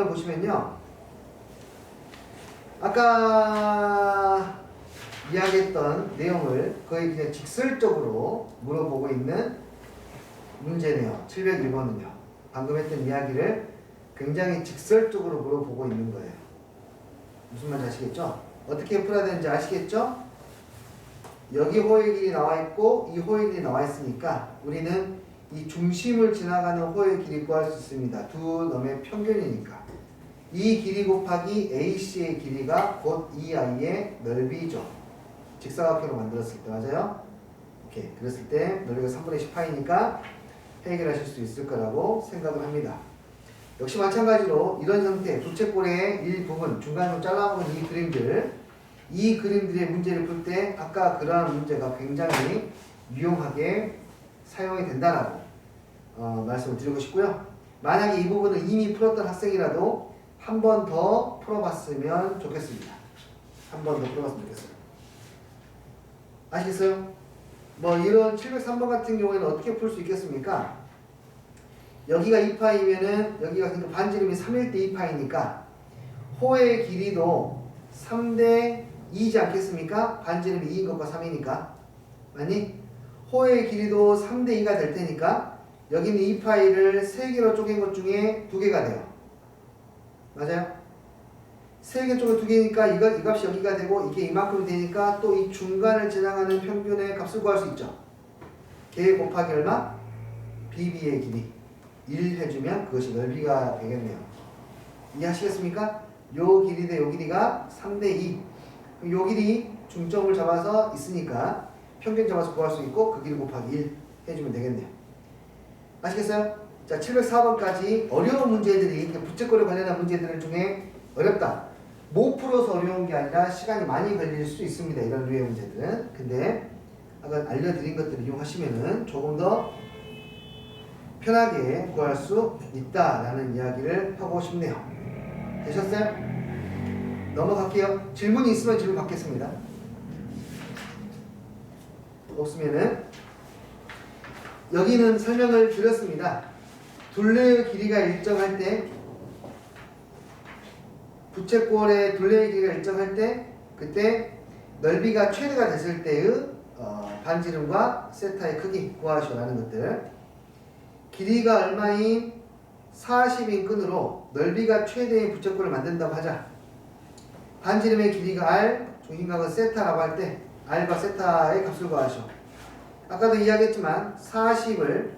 문장을 보시면요. 아까 이야기했던 내용을 거의 그냥 직설적으로 물어보고 있는 문제네요. 701번은요. 방금 했던 이야기를 굉장히 직설적으로 물어보고 있는 거예요. 무슨 말인지 아시겠죠? 어떻게 풀어야 되는지 아시겠죠? 여기 호의 길이 나와 있고 이 호의 길이 나와 있으니까 우리는 이 중심을 지나가는 호의 길이 구할 수 있습니다. 두 놈의 평균이니까. 이 길이 곱하기 AC의 길이가 곧 이 아이의 넓이죠. 직사각형으로 만들었을 때 맞아요? 오케이. 그랬을 때 넓이가 3분의 10파이니까 해결하실 수 있을 거라고 생각을 합니다. 역시 마찬가지로 이런 형태 부채꼴의 일부분 중간으로 잘라먹은 이 그림들의 문제를 풀 때 아까 그러한 문제가 굉장히 유용하게 사용이 된다라고 말씀을 드리고 싶고요. 만약에 이 부분을 이미 풀었던 학생이라도 한 번 더 풀어봤으면 좋겠습니다. 한 번 더 풀어봤으면 좋겠어요. 아시겠어요? 뭐 이런 703번 같은 경우에는 어떻게 풀 수 있겠습니까? 여기가 2파이면은 여기가 반지름이 3일 때 2파이니까 호의 길이도 3대 2이지 않겠습니까? 반지름이 2인 것과 3이니까 맞니? 호의 길이도 3대 2가 될 테니까 여기는 2파이를 3개로 쪼갠 것 중에 2개가 돼요. 맞아요? 3개 쪼개 2개니까 이 값이 여기가 되고 이게 이만큼 되니까 또 이 중간을 지나가는 평균의 값을 구할 수 있죠. 걔 곱하기 얼마? BB의 길이 1 해주면 그것이 넓이가 되겠네요. 이해하시겠습니까? 요 길이 대 요 길이가 3대 2. 요 길이 중점을 잡아서 있으니까 평균 잡아서 구할 수 있고 그 길이 곱하기 1 해주면 되겠네요. 아시겠어요? 자, 704번까지 어려운 문제들이 부채꼴에 관련한 문제들 중에 어렵다. 못 풀어서 어려운 게 아니라 시간이 많이 걸릴 수 있습니다. 이런 류의 문제들은. 근데 아까 알려드린 것들을 이용하시면은 조금 더 편하게 구할 수 있다라는 이야기를 하고 싶네요. 되셨어요? 넘어갈게요. 질문이 있으면 질문 받겠습니다. 없으면은 여기는 설명을 드렸습니다. 둘레의 길이가 일정할 때 부채꼴의 둘레의 길이가 일정할 때 그때 넓이가 최대가 됐을 때의 반지름과 세타의 크기 구하시오라는 것들. 길이가 얼마인 40인 끈으로 넓이가 최대인 부채꼴을 만든다고 하자. 반지름의 길이가 R, 중심각은 세타라고 할 때 R과 세타의 값을 구하시오. 아까도 이야기했지만 40을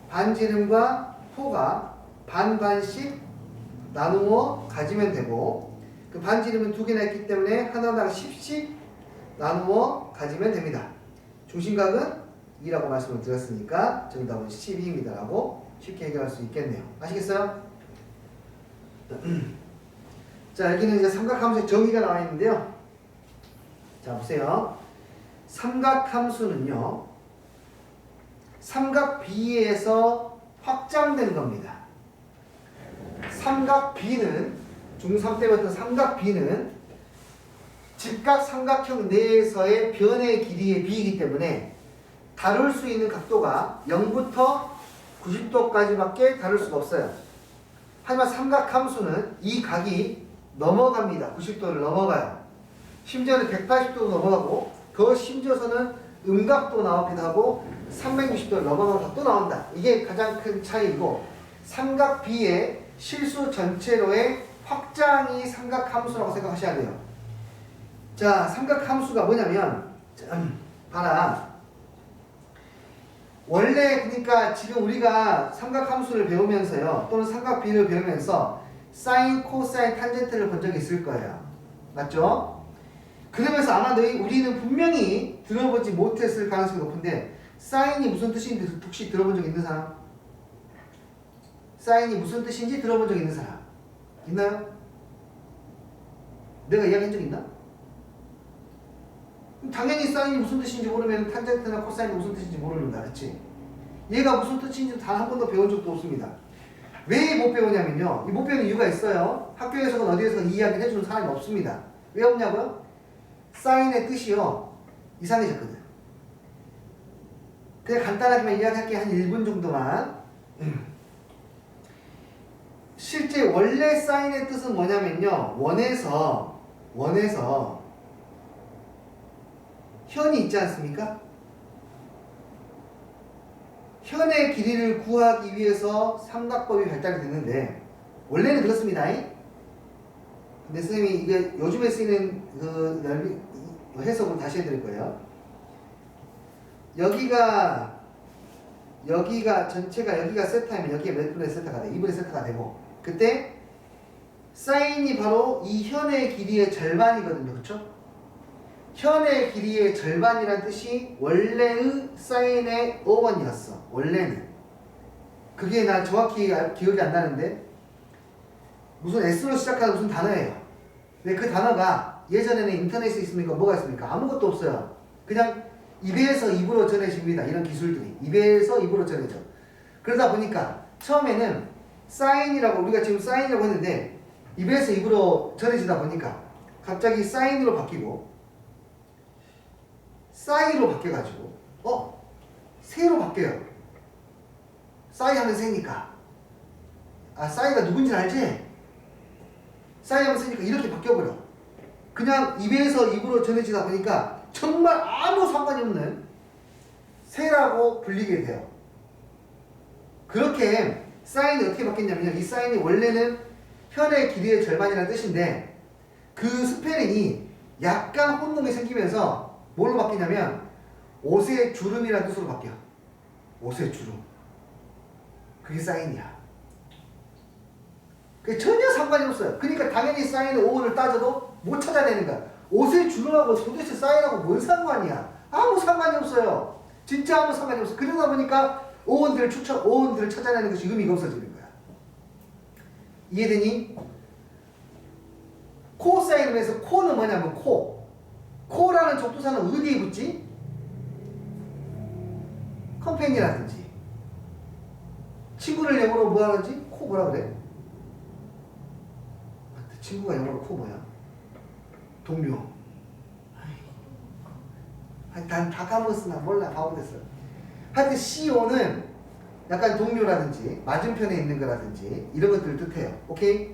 반지름과 호가 반반씩 나누어 가지면 되고 그 반지름은 2개나 있기 때문에 하나당 10씩 나누어 가지면 됩니다. 중심각은 2라고 말씀을 드렸으니까 정답은 12입니다 라고 쉽게 해결할 수 있겠네요. 아시겠어요? 자, 여기는 이제 삼각함수의 정의가 나와 있는데요. 자, 보세요. 삼각함수는요, 삼각 B에서 확장된 겁니다. 삼각 B는, 중3 때부터 삼각 B는 직각 삼각형 내에서의 변의 길이의 B이기 때문에 다룰 수 있는 각도가 0부터 90도까지밖에 다룰 수가 없어요. 하지만 삼각함수는 이 각이 넘어갑니다. 90도를 넘어가요. 심지어는 180도도 넘어가고 더 심지어서는 음각도 나오기도 하고 360도를 넘어가는 각도 나온다. 이게 가장 큰 차이고 삼각 B의 실수 전체로의 확장이 삼각함수라고 생각하셔야 돼요. 자, 삼각함수가 뭐냐면 봐라. 원래 그러니까 지금 우리가 삼각함수를 배우면서요 또는 삼각비를 배우면서 사인, 코사인, 탄젠트를 본 적이 있을 거예요. 맞죠? 그러면서 아마 우리는 분명히 들어보지 못했을 가능성이 높은데 사인이 무슨 뜻인지 혹시 들어본 적 있는 사람? 사인이 무슨 뜻인지 들어본 적 있는 사람? 있나요? 내가 이야기한 적 있나? 당연히 사인이 무슨 뜻인지 모르면 탄젠트나 코사인이 무슨 뜻인지 모르는다. 그치? 얘가 무슨 뜻인지 단 한 번도 배운 적도 없습니다. 왜 못 배우냐면요. 이 못 배우는 이유가 있어요. 학교에서는 어디에서 이 이야기를 해주는 사람이 없습니다. 왜 없냐고요? 사인의 뜻이요. 이상해졌거든. 그냥 간단하게만 이야기할게 한 1분 정도만. 실제 원래 사인의 뜻은 뭐냐면요. 원에서 현이 있지 않습니까? 현의 길이를 구하기 위해서 삼각법이 발달이 됐는데 원래는 그렇습니다. 근데 선생님이 이게 요즘에 쓰이는 그 해석을 다시 해드릴 거예요. 여기가 전체가 여기가 세타이면 여기에 몇 분의 세타가 돼? 2분의 세타가 되고 그때 사인이 바로 이 현의 길이의 절반이거든요. 그렇죠? 현의 길이의 절반이란 뜻이 원래의 사인의 어원이었어. 원래는. 그게 난 정확히 기억이 안 나는데 무슨 S로 시작하는 무슨 단어예요. 근데 그 단어가 예전에는 인터넷에 있습니까? 뭐가 있습니까? 아무것도 없어요. 그냥 입에서 입으로 전해집니다. 이런 기술들이. 입에서 입으로 전해져. 그러다 보니까 처음에는 사인이라고 우리가 지금 사인이라고 했는데 입에서 입으로 전해지다 보니까 갑자기 사인으로 바뀌고 싸이로 바뀌어가지고 새로 바뀌어요. 싸이 하면 새니까 싸이가 누군지 알지? 싸이 하면 새니까 이렇게 바뀌어버려. 그냥 입에서 입으로 전해지다 보니까 정말 아무 상관이 없는 새라고 불리게 돼요. 그렇게 사인이 어떻게 바뀌었냐면 이 사인이 원래는 현의 길이의 절반이라는 뜻인데 그 스페링이 약간 혼동이 생기면서 뭘로 바뀌냐면 옷의 주름이라는 뜻으로 바뀌어. 옷의 주름. 그게 사인이야. 그게 전혀 상관이 없어요. 그러니까 당연히 사인의 오원을 따져도 못 찾아내는 거야. 옷의 주름하고 도대체 사인하고 뭔 상관이야? 아무 상관이 없어요. 진짜 아무 상관이 없어. 그러다 보니까 오원들을 찾아내는 것이 의미가 없어지는 거야. 이해되니? 코사인에서 코는 뭐냐면 코라는 접두사는 어디에 붙지? 컴팬이라든지 친구를 영어로 뭐 하는지? 코 뭐라 그래? 친구가 영어로 코 뭐야? 동료. 난 다 까먹었어. 나 몰라. 바보 됐어. 하여튼 CO는 약간 동료라든지 맞은편에 있는 거라든지 이런 것들을 뜻해요. 오케이?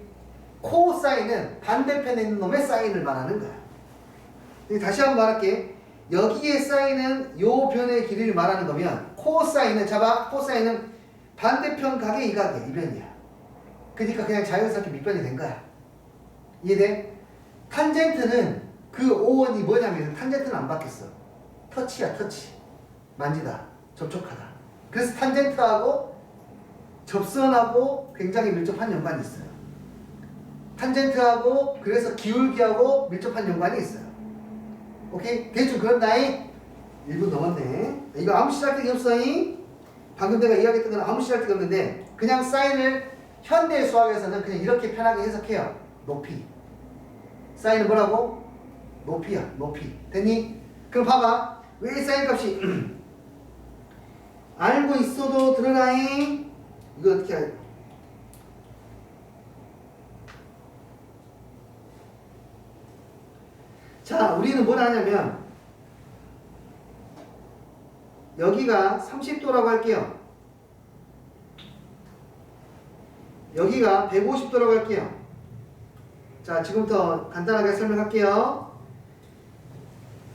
코사인은 반대편에 있는 놈의 사인을 말하는 거야. 다시 한번 말할게. 여기에 사인은 요 변의 길이를 말하는 거면 코사인은 코사인은 반대편 각의 이 각의 이 변이야. 그러니까 그냥 자연스럽게 밑변이 된 거야. 이해돼? 탄젠트는 그 오원이 뭐냐면 탄젠트는 안 바뀌었어. 터치야. 터치. 만지다. 접촉하다. 그래서 탄젠트하고 접선하고 굉장히 밀접한 연관이 있어요. 탄젠트하고 그래서 기울기하고 밀접한 연관이 있어요. 오케이? 대충 그런다잉? 1분 넘었네. 이거 아무 시잘데기 없어잉? 방금 내가 이야기했던 건 아무 시잘데기 없는데 그냥 사인을 현대 수학에서는 그냥 이렇게 편하게 해석해요. 높이. 사인은 뭐라고? 높이야. 높이. 됐니? 그럼 봐봐. 왜 사인 값이 알고 있어도 들어라잉? 이거 어떻게 할? 자, 우리는 뭘 하냐면 여기가 30도라고 할게요. 여기가 150도라고 할게요. 자, 지금부터 간단하게 설명할게요.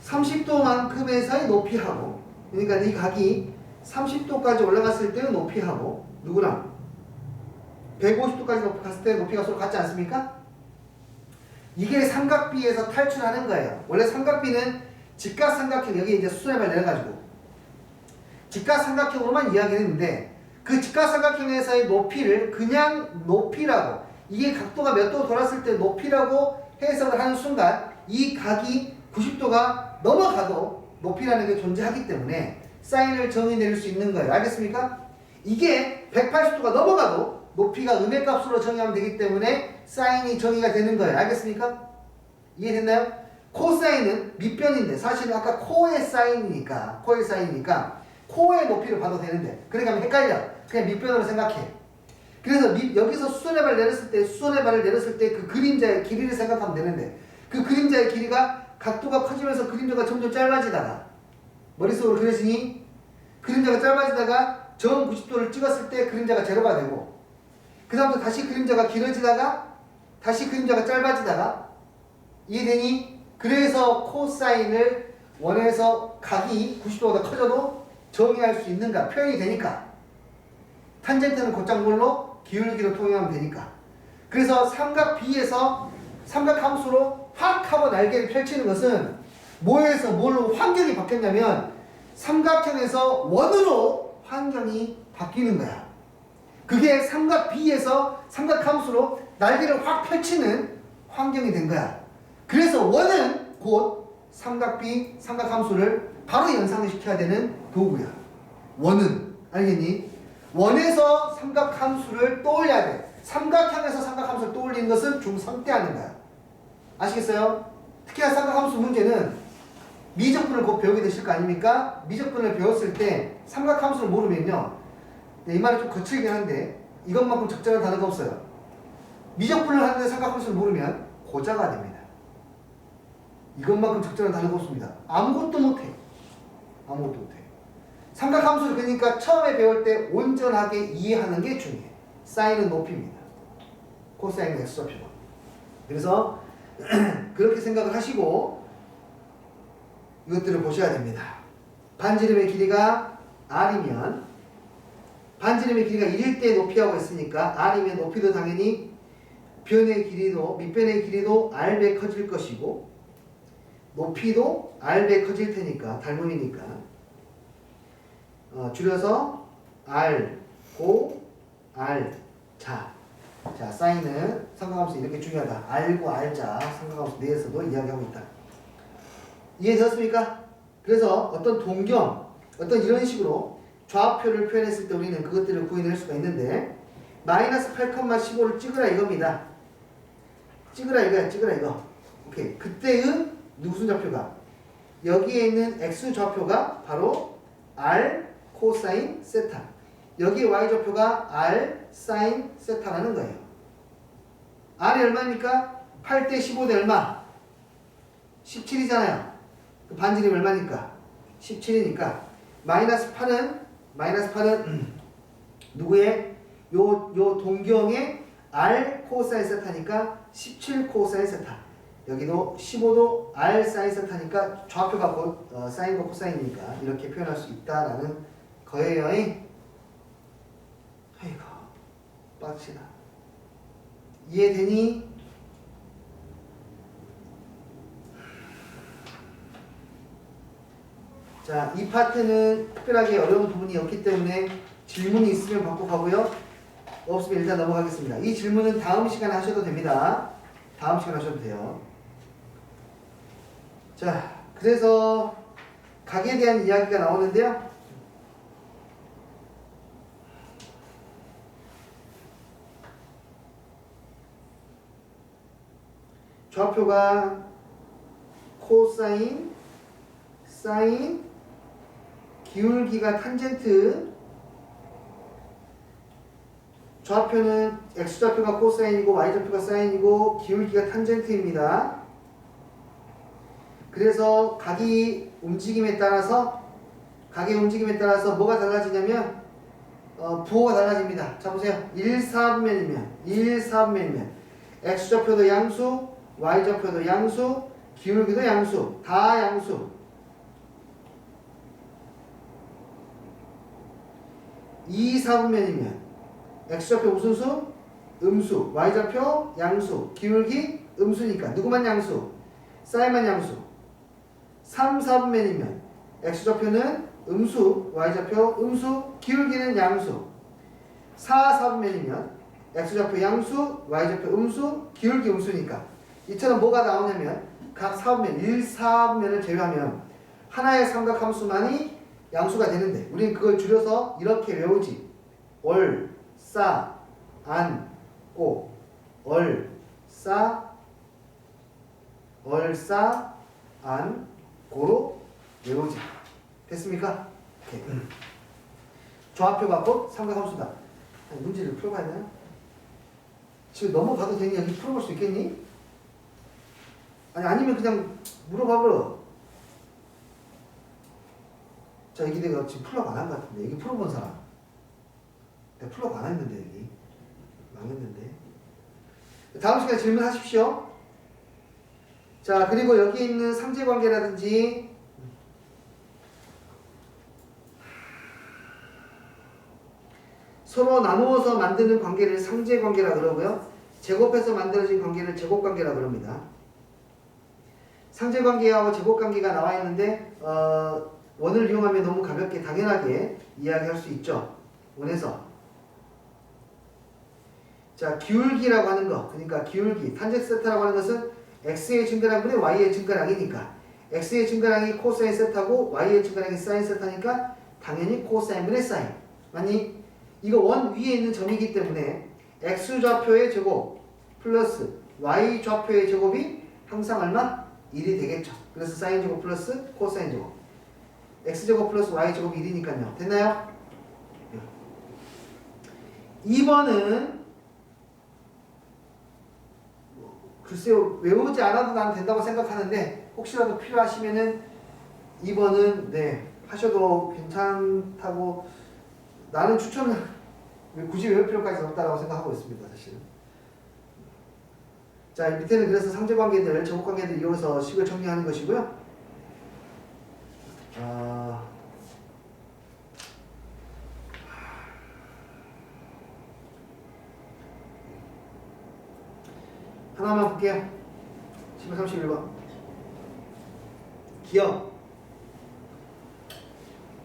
30도만큼에서의 높이하고, 그러니까 이 각이 30도까지 올라갔을 때의 높이하고 누구랑 150도까지 갔을 때 높이가 서로 같지 않습니까? 이게 삼각비에서 탈출하는 거예요. 원래 삼각비는 직각삼각형, 여기 이제 수선의 발 내려가지고 직각삼각형으로만 이야기를 했는데 그 직각삼각형에서의 높이를 그냥 높이라고, 이게 각도가 몇 도 돌았을 때 높이라고 해석을 하는 순간 이 각이 90도가 넘어가도 높이라는 게 존재하기 때문에 사인을 정의 내릴 수 있는 거예요. 알겠습니까? 이게 180도가 넘어가도 높이가 음의 값으로 정의하면 되기 때문에 사인이 정의가 되는 거예요. 알겠습니까? 이해됐나요? 코사인은 밑변인데 사실은 아까 코의 사인이니까 코의 높이를 봐도 되는데 그러니까 헷갈려. 그냥 밑변으로 생각해. 그래서 여기서 수선의 발을 내렸을 때 그 그림자의 길이를 생각하면 되는데 그 그림자의 길이가 각도가 커지면서 그림자가 점점 짧아지다가 머릿속으로 그려지니 그림자가 짧아지다가 정 90도를 찍었을 때 그림자가 제로가 되고 그 다음부터 다시 그림자가 길어지다가 다시 그림자가 짧아지다가 이해되니? 그래서 코사인을 원에서 각이 90도보다 커져도 정의할 수 있는가? 표현이 되니까. 탄젠트는 곧장볼로 기울기로 통용하면 되니까. 그래서 삼각 B에서 삼각 함수로 확 하고 날개를 펼치는 것은 뭐에서 뭘로 환경이 바뀌었냐면 삼각형에서 원으로 환경이 바뀌는 거야. 그게 삼각 B에서 삼각 함수로 날개를 확 펼치는 환경이 된 거야. 그래서 원은 곧 삼각 B, 삼각 함수를 바로 연상을 시켜야 되는 도구야. 원은. 알겠니? 원에서 삼각 함수를 떠올려야 돼. 삼각형에서 삼각 함수를 떠올리는 것은 중3 때 하는 거야. 아시겠어요? 특히나 삼각 함수 문제는 미적분을 곧 배우게 되실 거 아닙니까? 미적분을 배웠을 때 삼각 함수를 모르면요. 이 말이 좀 거칠긴 한데 이것만큼 적절한 단어가 없어요. 미적분을 하는데 삼각 함수를 모르면 고자가 됩니다. 이것만큼 적절한 단어가 없습니다. 아무것도 못해. 아무것도 못해. 삼각함수를 그러니까 처음에 배울 때 온전하게 이해하는 게 중요해. 사인은 높이입니다. 코사인은 x좌표가. 그래서 그렇게 생각을 하시고 이것들을 보셔야 됩니다. 반지름의 길이가 r이면 반지름의 길이가 1일 때 높이하고 있으니까 r이면 높이도 당연히 변의 길이도 밑변의 길이도 r배 커질 것이고 높이도 r배 커질 테니까 닮음이니까 줄여서 r 고 r 자 사인은 삼각함수 이렇게 중요하다. r고 r자 삼각함수 내에서도 이야기하고 있다. 이해되셨습니까? 그래서 어떤 동경 어떤 이런 식으로 좌표를 표현했을 때 우리는 그것들을 구해낼 수가 있는데 마이너스 8,15를 찍으라 이겁니다. 찍으라 이거야. 찍으라 이거. 오케이. 그때의 무슨 좌표가 여기에 있는 x 좌표가 바로 r 코사인 세타. 여기에 y 좌표가 r 사인 세타라는 거예요. r이 얼마입니까? 8대 15대 얼마? 17이잖아요. 그 반지름이 얼마니까? 17이니까 마이너스 8은 누구의? 요 동경의 r 코사인 세타니까 17 코사인 세타. 여기도 15도 r 사인 세타니까 좌표가 곧 사인과 코사인이니까 이렇게 표현할 수 있다라는 거예요. 아이고 빡치다. 이해되니? 자, 이 파트는 특별하게 어려운 부분이 없기 때문에 질문이 있으면 받고 가고요. 없으면 일단 넘어가겠습니다. 이 질문은 다음 시간에 하셔도 됩니다. 다음 시간에 하셔도 돼요. 자, 그래서 각에 대한 이야기가 나오는데요. 좌표가 코사인, 사인, 기울기가 탄젠트. 좌표는 x좌표가 코사인이고 y좌표가 사인이고 기울기가 탄젠트입니다. 그래서 각의 움직임에 따라서 뭐가 달라지냐면 부호가 달라집니다. 자 보세요. 1,4분면이면 x좌표도 양수, y좌표도 양수, 기울기도 양수, 다 양수. 2,4분면이면 x좌표 무슨 수? 음수, y좌표 양수, 기울기 음수니까 누구만 양수? 사인만 양수. 3,4분면이면 x좌표는 음수, y좌표 음수, 기울기는 양수. 4,4분면이면 x좌표 양수, y좌표 음수, 기울기 음수니까 이처럼 뭐가 나오냐면 각 4분면, 1, 4분면을 제외하면 하나의 삼각함수만이 양수가 되는데 우리는 그걸 줄여서 이렇게 외우지. 월, 싸, 안, 꼬. 월, 싸, 안, 고로 외우지. 됐습니까? 오케이. 좌표가 곧 삼각함수다. 문제를 풀어봐야 되나? 지금 넘어가도 되니? 여기 풀어볼 수 있겠니? 아니면 그냥 물어봐버려. 자, 여기 내가 지금 풀업 안 한 것 같은데. 여기 풀어본 사람. 내가 풀업 안 했는데, 여기. 망했는데. 다음 시간에 질문하십시오. 자, 그리고 여기 있는 상제관계라든지 서로 나누어서 만드는 관계를 상제관계라 그러고요. 제곱해서 만들어진 관계를 제곱관계라 그럽니다. 상제관계하고 제곱관계가 나와 있는데 원을 이용하면 너무 가볍게 당연하게 이야기할 수 있죠. 원에서. 자, 기울기라고 하는 거. 그러니까 기울기. 탄젠트 세타라고 하는 것은 x의 증가량분의 y의 증가량이니까 x의 증가량이 코사인 세타고 y의 증가량이 사인 세타니까 당연히 코사인분의 사인. 아니 이거 원 위에 있는 점이기 때문에 x 좌표의 제곱 플러스 y 좌표의 제곱이 항상 얼마? 1이 되겠죠. 그래서 사인 제곱 플러스 코사인 제곱. x제곱 플러스 y제곱 1이니까요. 됐나요? 2번은 글쎄요, 외우지 않아도 난 된다고 생각하는데 혹시라도 필요하시면은 2번은 네 하셔도 괜찮다고 나는 추천을 굳이 외울 필요까지 없다라고 생각하고 있습니다. 사실은. 자, 밑에는 그래서 상제관계들, 제곱관계들 이용해서 식을 정리하는 것이고요. 하나만 볼게요. 731번. 기억.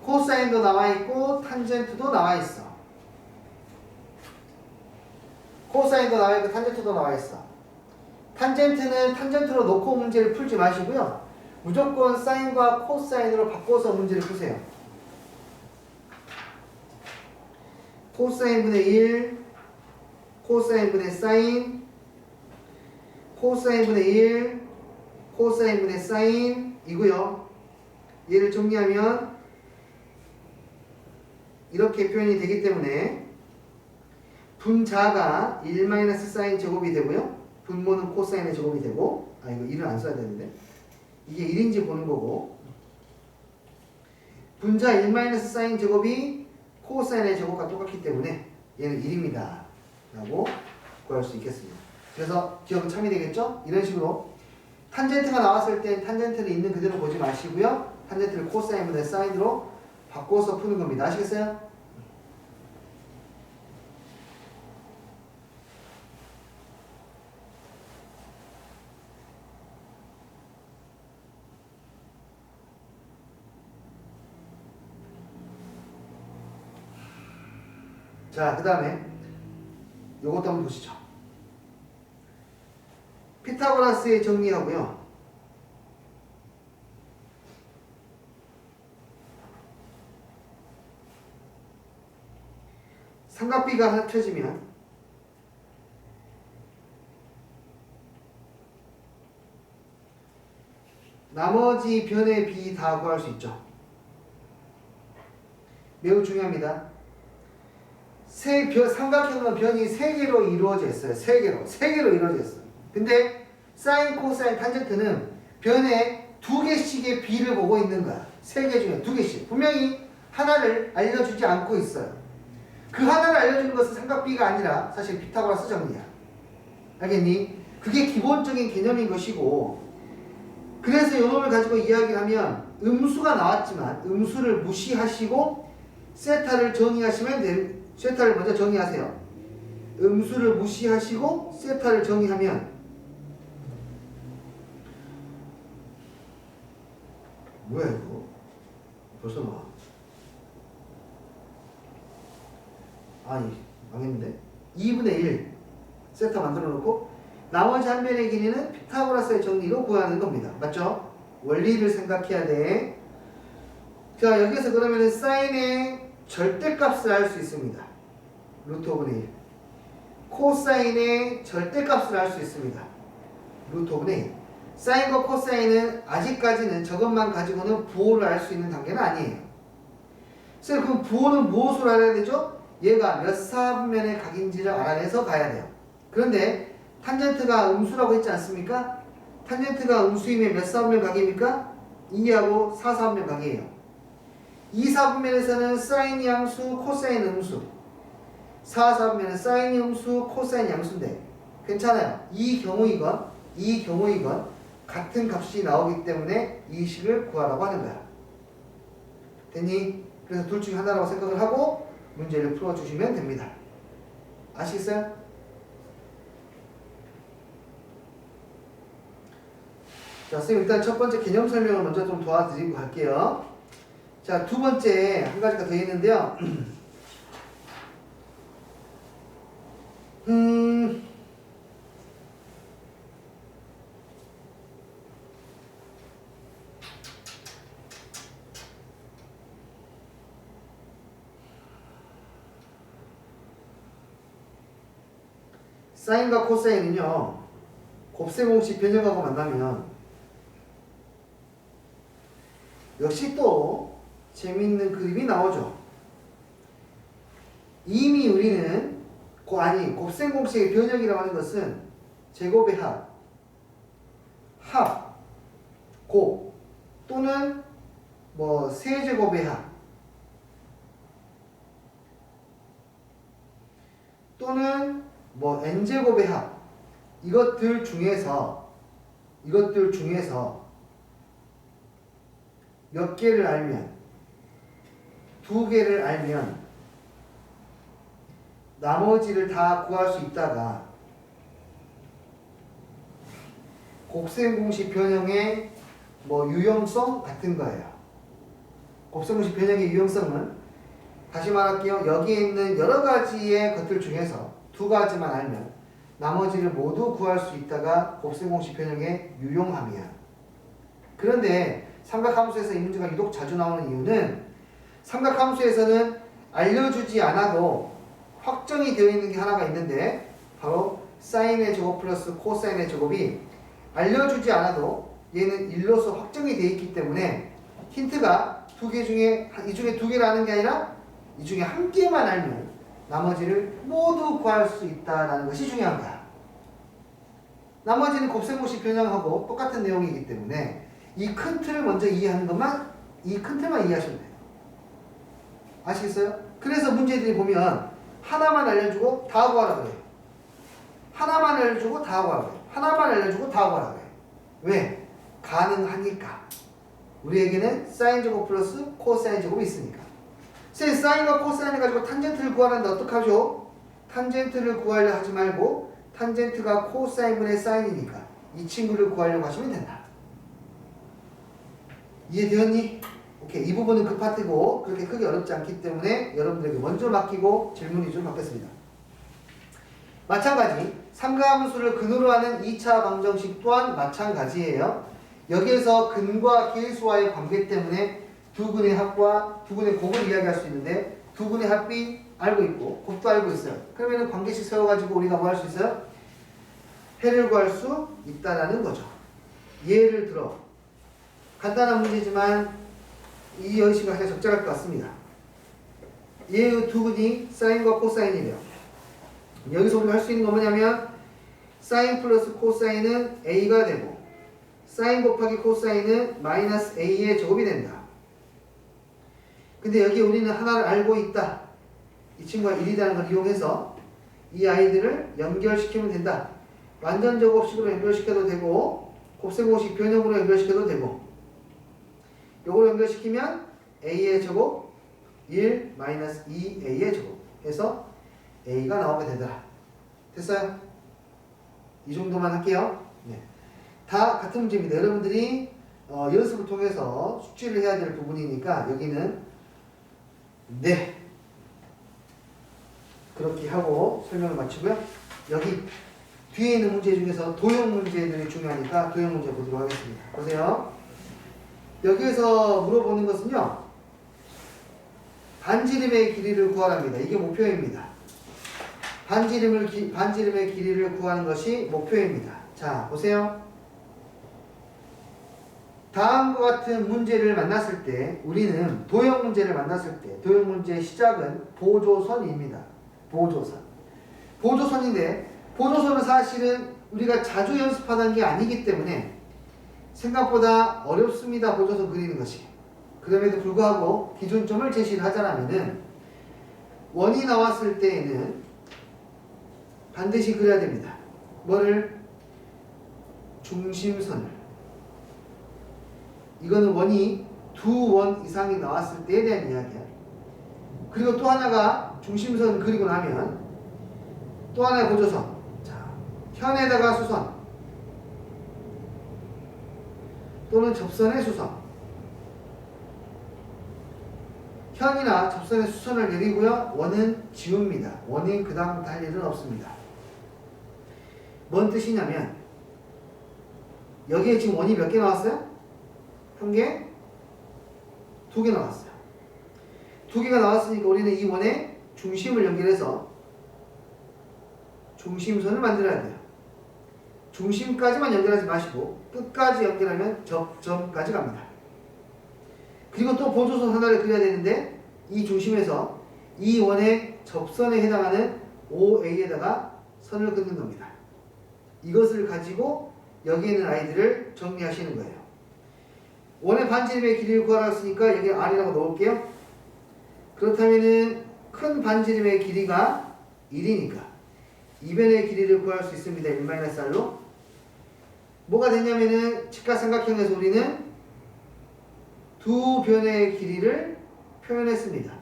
코사인도 나와 있고 탄젠트도 나와 있어. 코사인도 나와 있고 탄젠트도 나와 있어. 탄젠트는 탄젠트로 놓고 문제를 풀지 마시고요. 무조건 사인과 코사인으로 바꿔서 문제를 푸세요. 코사인분의 1, 코사인분의 사인, 코사인분의 1, 코사인분의 사인이고요. 얘를 정리하면 이렇게 표현이 되기 때문에 분자가 1 사인 제곱이 되고요. 분모는 코사인의 제곱이 되고 이거 1을 안 써야 되는데 이게 1인지 보는 거고 분자 1 사인 제곱이 코사인의 제곱과 똑같기 때문에 얘는 1입니다. 라고 구할 수 있겠습니다. 그래서 기억은 참이 되겠죠? 이런 식으로 탄젠트가 나왔을 땐 탄젠트를 있는 그대로 보지 마시고요. 탄젠트를 코사인분의 사인으로 바꿔서 푸는 겁니다. 아시겠어요? 자, 그 다음에 요것도 한번 보시죠. 피타고라스의 정리하고요. 삼각비가 합쳐지면 나머지 변의 비 다 구할 수 있죠. 매우 중요합니다. 삼각형은 변이 3개로 이루어져 있어요. 3개로 이루어져 있어요. 근데 사인, 코사인, 탄젠트는 변에 2개씩의 비를 보고 있는 거야. 3개 중에 2개씩. 분명히 하나를 알려주지 않고 있어요. 그 하나를 알려주는 것은 삼각비가 아니라 사실 피타고라스 정리야. 알겠니? 그게 기본적인 개념인 것이고 그래서 이놈을 가지고 이야기를 하면 음수가 나왔지만 음수를 무시하시고 세타를 정의하시면 됩니다. 세타를 먼저 정의하세요. 음수를 무시하시고 세타를 정의하면 뭐야 이거? 벌써 나와. 아니 망했는데 2분의 1 세타 만들어 놓고 나머지 한 변의 길이는 피타고라스의 정리로 구하는 겁니다. 맞죠? 원리를 생각해야 돼. 자, 여기서 그러면 사인의 절대값을 알 수 있습니다. 루트 5분의 1. 코사인의 절대값을 알 수 있습니다. 루트 5분의 1. 사인과 코사인은 아직까지는 저것만 가지고는 부호를 알 수 있는 단계는 아니에요. 그래서 그 부호는 무엇으로 알아야 되죠? 얘가 몇 사분면의 각인지를 알아내서 가야 돼요. 그런데 탄젠트가 음수라고 했지 않습니까? 탄젠트가 음수이면 몇 사분면 각입니까? 2하고 4사분면 각이에요. 2사분면에서는 사인 양수, 코사인 음수. 4, 4면은 사인 형수, 코사인 양수인데 괜찮아요. 이 경우이건 같은 값이 나오기 때문에 이 식을 구하라고 하는 거야. 됐니? 그래서 둘 중에 하나라고 생각을 하고 문제를 풀어주시면 됩니다. 아시겠어요? 자, 선생님 일단 첫 번째 개념 설명을 먼저 좀 도와드리고 갈게요. 자, 두 번째 한 가지가 더 있는데요. 사인과 코사인은요, 곱셈 공식 변형하고 만나면 역시 또 재미있는 그림이 나오죠. 이미 우리는 곱셈 공식의 변형이라고 하는 것은 제곱의 합, 곱 또는 뭐 세제곱의 합 또는 뭐 n제곱의 합 이것들 중에서 몇 개를 알면 두 개를 알면 나머지를 다 구할 수 있다가 곱셈 공식 변형의 뭐 유형성 같은 거예요. 곱셈 공식 변형의 유형성은 다시 말할게요. 여기에 있는 여러 가지의 것들 중에서 두 가지만 알면 나머지를 모두 구할 수 있다가 곱셈 공식 변형의 유용함이야. 그런데 삼각함수에서 이 문제가 유독 자주 나오는 이유는 삼각함수에서는 알려주지 않아도 확정이 되어 있는 게 하나가 있는데 바로 사인의 제곱 플러스 코사인의 제곱이 알려주지 않아도 얘는 1로서 확정이 되어 있기 때문에 힌트가 두 개 중에 이 중에 두 개를 아는 게 아니라 이 중에 한 개만 알면 나머지를 모두 구할 수 있다는 것이 중요한 거야. 나머지는 곱셈 공식 변형하고 똑같은 내용이기 때문에 이 큰 틀을 먼저 이해하는 것만 이 큰 틀만 이해하시면 돼요. 아시겠어요? 그래서 문제들이 보면 하나만 알려주고 다 구하라 그래요. 하나만 알려주고 다 구하라 그래요. 하나만 알려주고 다 구하라 그래요. 왜? 가능하니까. 우리에게는 사인 제곱 플러스 코사인 제곱이 있으니까. 사인과 코사인을 가지고 탄젠트를 구하는데 어떡하죠? 탄젠트를 구하려 하지 말고 탄젠트가 코사인분의 사인이니까 이 친구를 구하려고 하시면 된다. 이해되었니? 오케이. 이 부분은 그 파트고 그렇게 크게 어렵지 않기 때문에 여러분들에게 먼저 맡기고 질문 위주로 받겠습니다. 마찬가지 삼각함수를 근으로 하는 2차 방정식 또한 마찬가지예요. 여기에서 근과 계수와의 관계 때문에 두 근의 합과 두 근의 곱을 이야기할 수 있는데 두 근의 합이 알고 있고 곱도 알고 있어요. 그러면 관계식 세워가지고 우리가 뭐 할 수 있어요? 해를 구할 수 있다라는 거죠. 예를 들어 간단한 문제지만 이 여시가 하기가 적절할 것 같습니다. 얘의 두 근이 사인과 코사인이래요. 여기서 우리가 할 수 있는 건 뭐냐면 사인 플러스 코사인은 a가 되고 사인 곱하기 코사인은 마이너스 a의 제곱이 된다. 근데 여기 우리는 하나를 알고 있다. 이 친구가 1이라는 걸 이용해서 이 아이들을 연결시키면 된다. 완전 제곱식으로 연결시켜도 되고 곱셈 공식 변형으로 연결시켜도 되고 요걸 연결시키면 a의 제곱 1 마이너스 2a의 제곱 해서 a가 나오게 되더라. 됐어요? 이 정도만 할게요. 네. 다 같은 문제입니다. 여러분들이 연습을 통해서 숙지를 해야 될 부분이니까 여기는 네 그렇게 하고 설명을 마치고요. 여기 뒤에 있는 문제 중에서 도형 문제들이 중요하니까 도형 문제 보도록 하겠습니다. 보세요. 여기에서 물어보는 것은요. 반지름의 길이를 구하랍니다. 이게 목표입니다. 반지름의 길이를 구하는 것이 목표입니다. 자, 보세요. 다음과 같은 문제를 만났을 때 우리는 도형 문제를 만났을 때 도형 문제의 시작은 보조선입니다. 보조선인데 보조선은 사실은 우리가 자주 연습하는 게 아니기 때문에 생각보다 어렵습니다. 보조선 그리는 것이. 그럼에도 불구하고 기준점을 제시를 하자면은 원이 나왔을 때에는 반드시 그려야 됩니다. 뭐를? 중심선을. 이거는 원이 두 원 이상이 나왔을 때에 대한 이야기야. 그리고 또 하나가 중심선 그리고 나면 또 하나의 보조선. 자, 현에다가 수선 또는 접선의 수선. 현이나 접선의 수선을 내리고요. 원은 지웁니다. 원이 그 다음부터 할 일은 없습니다. 뭔 뜻이냐면 여기에 지금 원이 몇 개 나왔어요? 한 개? 두 개 나왔어요. 두 개가 나왔으니까 우리는 이 원에 중심을 연결해서 중심선을 만들어야 돼요. 중심까지만 연결하지 마시고 끝까지 연결하면 접점까지 갑니다. 그리고 또 보조선 하나를 그려야 되는데 이 중심에서 이 원의 접선에 해당하는 OA에다가 선을 긋는 겁니다. 이것을 가지고 여기 있는 아이들을 정리하시는 거예요. 원의 반지름의 길이를 구하라 했으니까 여기 R이라고 넣을게요. 그렇다면은 큰 반지름의 길이가 1이니까 이변의 길이를 구할 수 있습니다. 1-R로. 뭐가 되냐면은 직각삼각형에서 우리는 두 변의 길이를 표현했습니다.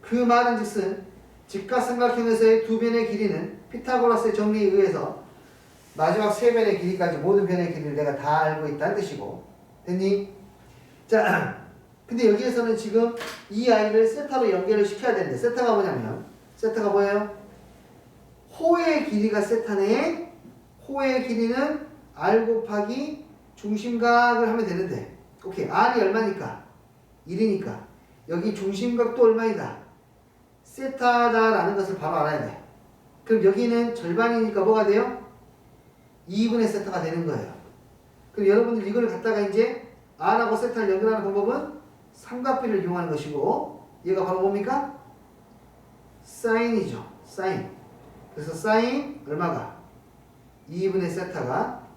그 말은 즉슨 직각삼각형에서의 두 변의 길이는 피타고라스의 정리에 의해서 마지막 세 변의 길이까지 모든 변의 길이를 내가 다 알고 있다는 뜻이고. 됐니? 자, 근데 여기에서는 지금 이 아이를 세타로 연결을 시켜야 되는데 세타가 뭐냐면 세타가 뭐예요? 호의 길이가 세타네. 호의 길이는 R 곱하기 중심각을 하면 되는데 오케이. R이 얼마니까? 1이니까 여기 중심각도 얼마이다? 세타다라는 것을 바로 알아야 돼. 그럼 여기는 절반이니까 뭐가 돼요? 2분의 세타가 되는 거예요. 그럼 여러분들 이걸 갖다가 이제 R하고 세타를 연결하는 방법은 삼각비를 이용하는 것이고 얘가 바로 뭡니까? 사인이죠. 사인. 그래서 사인 얼마가? 2분의 세타가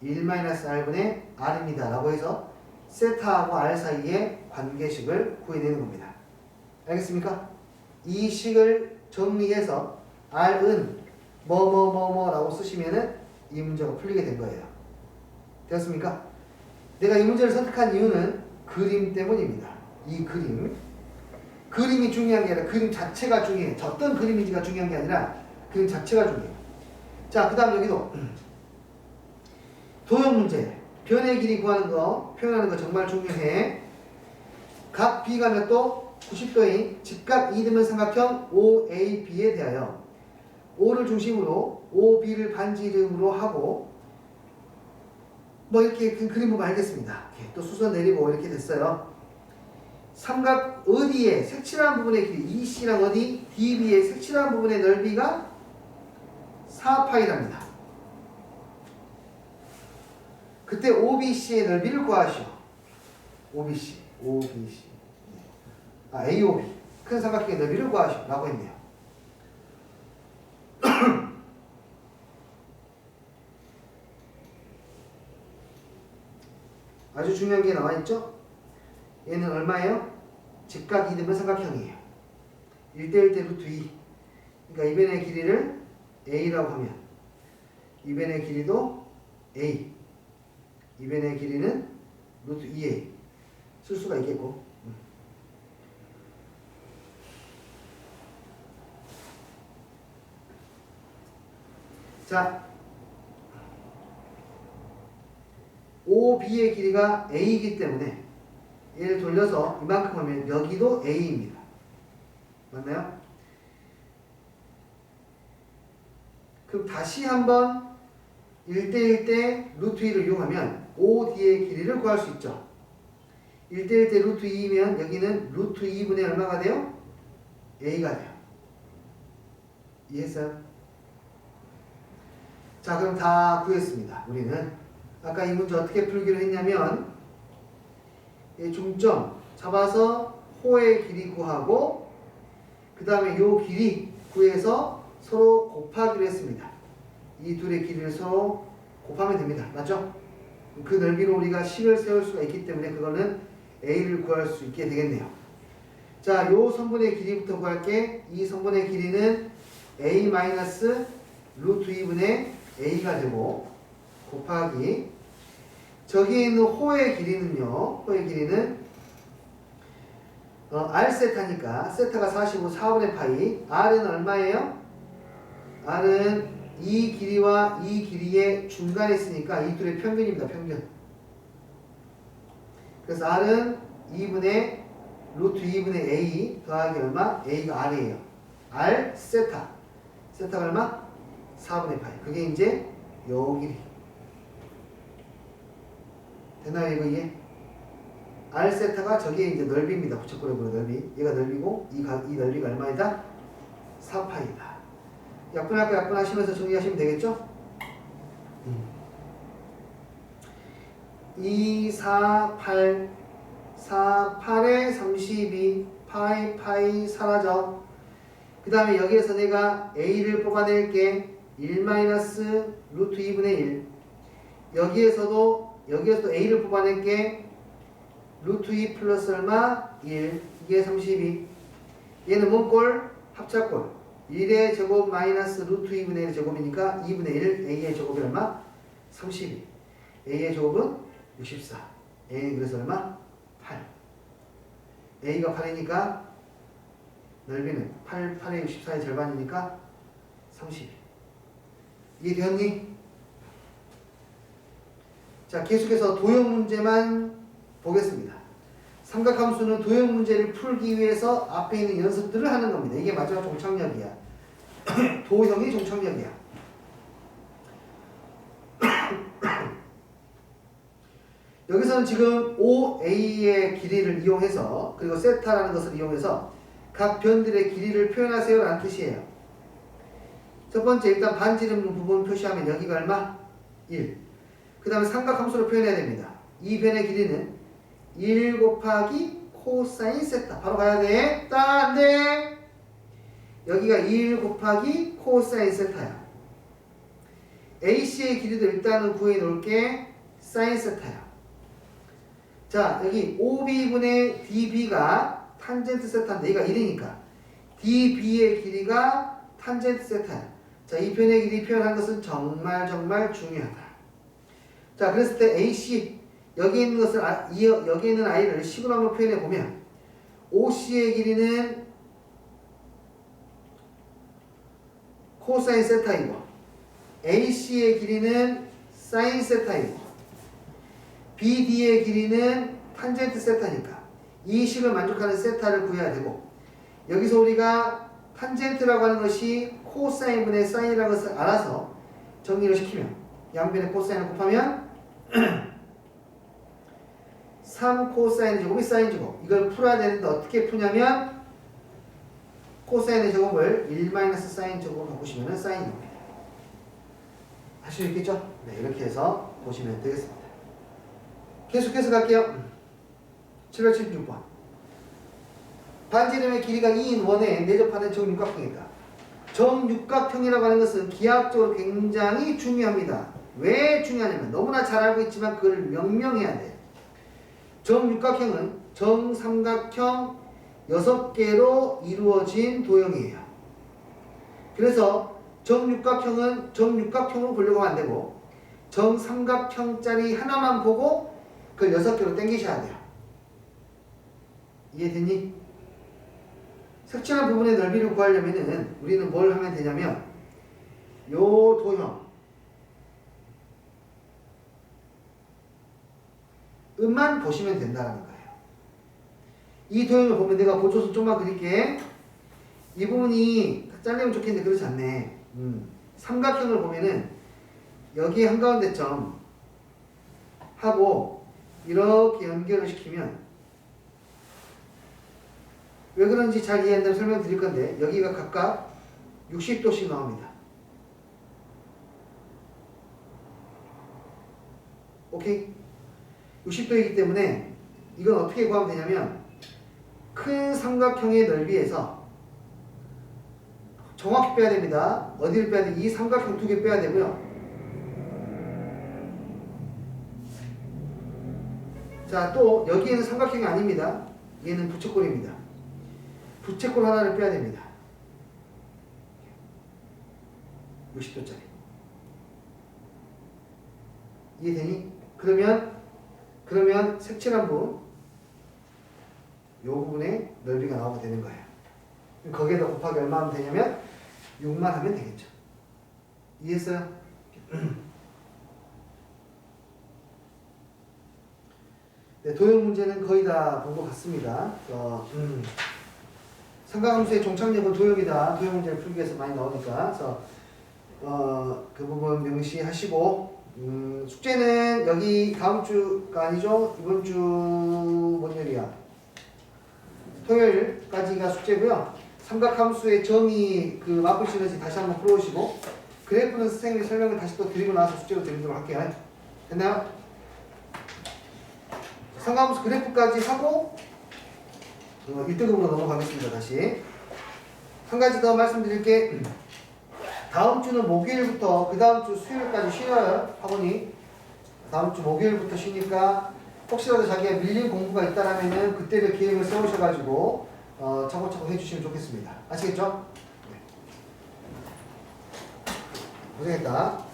1-R분의 R입니다. 라고 해서 세타하고 R 사이의 관계식을 구해내는 겁니다. 알겠습니까? 이 식을 정리해서 R은 뭐뭐뭐뭐라고 쓰시면은 이 문제가 풀리게 된 거예요. 되었습니까? 내가 이 문제를 선택한 이유는 그림 때문입니다. 이 그림. 그림이 중요한 게 아니라 그림 자체가 중요해요. 어떤 그림인지가 중요한 게 아니라 그림 자체가 중요해요. 자, 그 다음 여기도 도형 문제. 변의 길이 구하는 거, 표현하는 거 정말 중요해. 각 B가 몇 도? 90도인 직각 2등분 삼각형 OAB에 대하여 O를 중심으로 OB를 반지름으로 하고 뭐 이렇게 그림 보면 알겠습니다. 이렇게 또 수선 내리고 이렇게 됐어요. 삼각 어디에 색칠한 부분의 길이 EC랑 어디? DB의 색칠한 부분의 넓이가 4파이랍니다. 그때 OBC의 넓이를 구하시오. OBC. AOB. 큰 삼각형의 넓이를 구하시오. 라고 했네요. 아주 중요한 게 나와있죠? 얘는 얼마예요? 직각 2등분 삼각형이에요. 1대1대 루트 2. 그러니까 이 변의 길이를 A라고 하면 이 변의 길이도 A. 이 변의 길이는 루트 2A. 쓸 수가 있겠고. 자, OB의 길이가 A이기 때문에 얘를 돌려서 이만큼 하면 여기도 A입니다. 맞나요? 그럼 다시 한번 1대1 대 루트 2를 이용하면 OD의 길이를 구할 수 있죠. 1대1 대 루트 2이면 여기는 루트 2분의 얼마가 돼요? A가 돼요. 이해했어요? 자, 그럼 다 구했습니다. 우리는 아까 이 문제 어떻게 풀기로 했냐면 중점 잡아서 호의 길이 구하고 그 다음에 요 길이 구해서 서로 곱하기로 했습니다. 이 둘의 길이를 서로 곱하면 됩니다. 맞죠? 그 넓이로 우리가 식을 세울 수가 있기 때문에 그거는 A를 구할 수 있게 되겠네요. 자, 요 성분의 길이부터 구할게. 이 성분의 길이는 a 마이너스 루트 2분의 a가 되고 곱하기 저기 있는 호의 길이는요. 호의 길이는 r 세타니까 세타가 45 4분의 파이. r은 얼마예요? r은 이 길이와 이 길이의 중간에 있으니까 이 둘의 평균입니다. 평균. 그래서 r은 2분의 루트 2분의 a 더하기 얼마? a가 r이에요. r 세타. 세타가 얼마? 4분의 파이. 그게 이제 요 길이. 되나요 이거 이해? r 세타가 저게 이제 넓이입니다. 부채꼴의 넓이. 얘가 넓이고 이 넓이가 얼마이다? 4파이다. 약분할 거 약분하시면서 정리하시면 되겠죠? 2, 4, 8 4, 8에 32 파이 사라져. 그 다음에 여기에서 내가 a를 뽑아낼게. 1 마이너스 루트 2분의 1. 여기에서도 a를 뽑아낼게. 루트 2 플러스 얼마? 1. 이게 32. 얘는 뭔 꼴? 합차꼴. 1의 제곱 마이너스 루트 2분의 1의 제곱이니까 2분의 1. a의 제곱이 얼마? 32. a의 제곱은 64. a는 그래서 얼마? 8. a가 8이니까 넓이는 8의 64의 절반이니까 32. 이해되었니? 자, 계속해서 도형 문제만 보겠습니다. 삼각함수는 도형 문제를 풀기 위해서 앞에 있는 연습들을 하는 겁니다. 이게 마지막 종착역이야. 도형이 종착역이야. 여기서는 지금 OA의 길이를 이용해서 그리고 세타라는 것을 이용해서 각 변들의 길이를 표현하세요 라는 뜻이에요. 첫 번째 일단 반지름 부분 표시하면 여기가 얼마? 1. 그 다음에 삼각함수로 표현해야 됩니다. 이 변의 길이는 1 곱하기 코사인 세타. 바로 가야 돼. 안 돼. 여기가 1 곱하기 코사인 세타야. AC의 길이도 일단은 구해 놓을게. 사인 세타야. 자, 여기 OB분의 DB가 탄젠트 세타인데 얘가 1이니까 DB의 길이가 탄젠트 세타야. 자, 이 변의 길이 표현한 것은 정말 중요하다. 자, 그랬을 때 AC 여기 있는 것을 여기 있는 i를 식으로 한번 표현해 보면 OC의 길이는 코사인 세타이고 AC의 길이는 사인 세타이고 BD의 길이는 탄젠트 세타니까 이 식을 만족하는 세타를 구해야 되고 여기서 우리가 탄젠트라고 하는 것이 코사인분의 사인이라는 것을 알아서 정리를 시키면 양변의 코사인을 곱하면 3 코사인 제곱이 사인 제곱. 이걸 풀어야 되는데 어떻게 푸냐면 코사인의 제곱을 1 마이너스 사인 제곱으로 바꾸시면 사인입니다. 할 수 있겠죠? 네, 이렇게 해서 보시면 되겠습니다. 계속해서 갈게요. 776번. 반지름의 길이가 2인 원에 내접하는 정육각형이다. 정육각형이라고 하는 것은 기하학적으로 굉장히 중요합니다. 왜 중요하냐면 너무나 잘 알고 있지만 그걸 명명해야 돼. 정육각형은 정삼각형 6개로 이루어진 도형이에요. 그래서 정육각형은 정육각형으로 보려고 하면 안 되고 정삼각형짜리 하나만 보고 그걸 6개로 땡기셔야 돼요. 이해됐니? 색칠한 부분의 넓이를 구하려면은 우리는 뭘 하면 되냐면 요 도형 음만 보시면 된다는 거예요. 이 도형을 보면 내가 보조선 좀만 그릴게. 이 부분이 잘리면 좋겠는데 그렇지 않네. 삼각형을 보면은 여기 한가운데 점 하고 이렇게 연결을 시키면 왜 그런지 잘 이해한다면 설명드릴 건데 여기가 각각 60도씩 나옵니다. 오케이? 60도이기 때문에 이건 어떻게 구하면 되냐면 큰 삼각형의 넓이에서 정확히 빼야 됩니다. 어디를 빼야 돼? 이 삼각형 2개 빼야 되고요. 자, 또 여기에는 삼각형이 아닙니다. 얘는 부채꼴입니다. 부채꼴 하나를 빼야 됩니다. 60도짜리. 이해되니? 그러면 색칠한 부분 요 부분에 넓이가 나오게 되는 거예요. 거기에다 곱하기 얼마 하면 되냐면 6만 하면 되겠죠. 이해했어요? 네, 도형 문제는 거의 다 본 것 같습니다. 삼각함수의 종착역은 도형이다. 도형 문제를 풀기 위해서 많이 나오니까. 그래서 그 부분 명시하시고 숙제는 여기 다음 주가 아니죠? 이번 주 뭔 요일이야? 토요일까지가 숙제고요. 삼각함수의 정의 그 마플 시너지 다시 한번 풀어오시고 그래프는 선생님이 설명을 다시 또 드리고 나서 숙제로 드리도록 할게요. 됐나요? 삼각함수 그래프까지 하고 1등급으로 넘어가겠습니다. 다시 한 가지 더 말씀드릴 게 다음 주는 목요일부터 그 다음 주 수요일까지 쉬어요. 학원이 다음 주 목요일부터 쉬니까 혹시라도 자기가 밀린 공부가 있다라면은 그때를 계획을 세우셔가지고 차곡차곡 해주시면 좋겠습니다. 아시겠죠? 네. 고생했다.